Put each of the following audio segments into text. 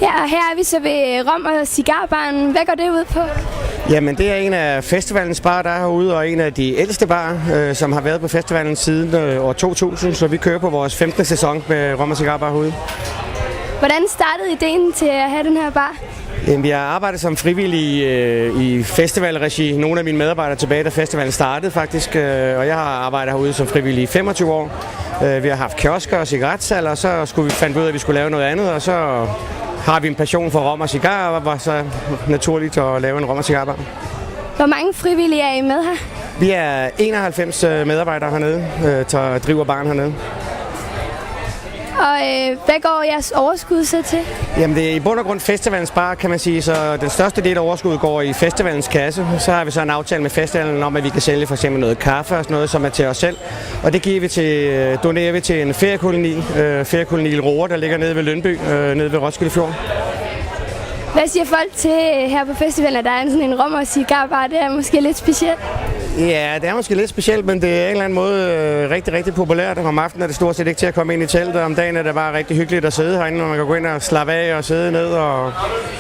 Ja, og her er vi så ved Rom og Cigarbaren. Hvad går det ud på? Jamen, det er en af festivalens barer, der er herude, og en af de ældste barer, som har været på festivalen siden år 2000, så vi kører på vores 15. sæson med Rom og Cigarbar herude. Hvordan startede ideen til at have den her bar? Jamen, vi har arbejdet som frivillige i festivalregi. Nogle af mine medarbejdere tilbage, da festivalen startede faktisk, og jeg har arbejdet herude som frivillig i 25 år. Vi har haft kiosker og cigaretsalg, og så fandt vi ud af, at vi skulle lave noget andet, og så har vi en passion for rom og cigar, og var så naturligt at lave en rom og cigarbar. Hvor mange frivillige er I med her? Vi er 91 medarbejdere hernede, der driver baren hernede. Og hvad går jeres overskud så til? Jamen, det er i bund og grund festivalens bar, kan man sige, så den største del af overskuddet går i festivalens kasse. Så har vi så en aftale med festivalen om, at vi kan sælge for eksempel noget kaffe og sådan noget, som er til os selv. Og det donerer vi til en feriekoloni i Roer, der ligger nede ved Lyngby, nede ved Roskilde Fjord. Hvad siger folk til her på festivalen, at der er sådan en rom og cigarbar? Det er måske lidt specielt. Ja, det er måske lidt specielt, men det er en eller anden måde rigtig, rigtig populært. Om aftenen er det stort set ikke til at komme ind i teltet. Om dagen er det bare rigtig hyggeligt at sidde herinde, og man kan gå ind og slappe af og sidde ned.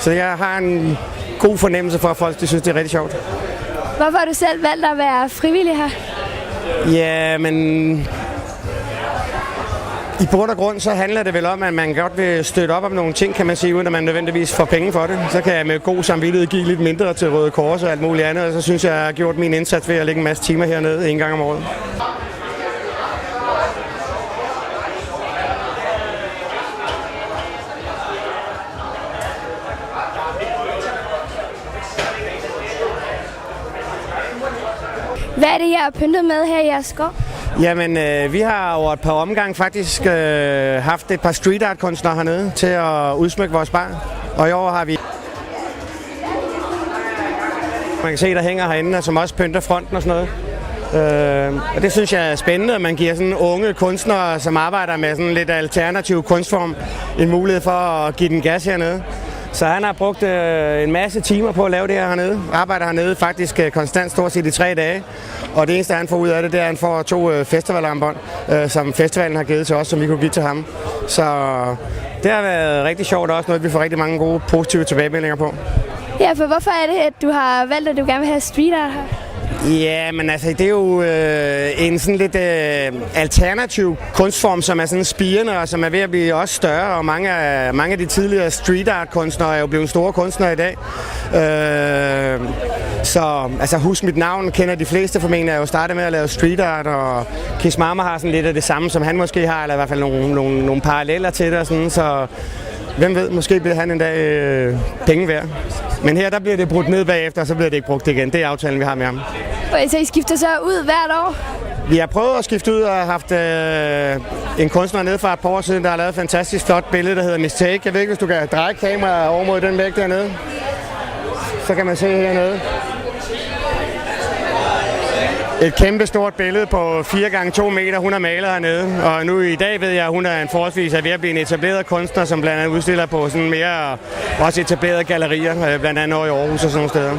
Så jeg har en god fornemmelse for, at folk synes, det er rigtig sjovt. Hvorfor har du selv valgt at være frivillig her? Ja, men i bund og grund så handler det vel om, at man godt vil støtte op om nogle ting, kan man sige, uden at man nødvendigvis får penge for det. Så kan jeg med god samvittighed give lidt mindre til Røde Kors og alt muligt andet, og så synes jeg, at jeg har gjort min indsats ved at lægge en masse timer hernede en gang om året. Hvad er det, jeg har pyntet med her i jeres skov? Jamen, vi har over et par omgange faktisk haft et par street art kunstnere hernede til at udsmykke vores bar. Og i år har vi... Man kan se, der hænger herinde, som også pynter fronten og sådan noget. Og det synes jeg er spændende, at man giver sådan unge kunstnere, som arbejder med sådan lidt alternativ kunstform, en mulighed for at give den gas hernede. Så han har brugt en masse timer på at lave det her hernede. Arbejder hernede faktisk konstant stort set i 3 dage. Og det eneste, han får ud af det, det er, at han får 2 festivalarmbånd, som festivalen har givet til os, som vi kunne give til ham. Så det har været rigtig sjovt, og også noget, vi får rigtig mange gode positive tilbagemeldinger på. Ja, for hvorfor er det, at du har valgt, at du gerne vil have street art her? Ja, men altså, det er jo en sådan lidt alternativ kunstform, som er sådan spirende, og som er ved at blive også større, og mange af de tidligere street art kunstnere er jo blevet store kunstnere i dag. Så altså, Husk Mit Navn kender de fleste formentlig, er jo startet med at lave street art, og Kiss Mama har sådan lidt af det samme, som han måske har, eller i hvert fald nogle paralleller til det, og sådan, så hvem ved, måske bliver han en dag penge værd. Men her, der bliver det brudt ned bagefter, og så bliver det ikke brugt igen. Det er aftalen, vi har med ham. Så I skifter så ud hvert år? Vi har prøvet at skifte ud og har haft en kunstner nede for et par år siden, der har lavet et fantastisk flot billede, der hedder Mistake. Jeg ved ikke, hvis du kan dreje kameraet over mod den væg dernede. Så kan man se hernede. Et kæmpe stort billede på 4x2 meter, hun har malet hernede. Og nu i dag ved jeg, at hun er en forholdsvis ved at blive en etableret kunstner, som blandt andet udstiller på sådan mere også etablerede gallerier, blandt andet over i Aarhus og sådan nogle steder.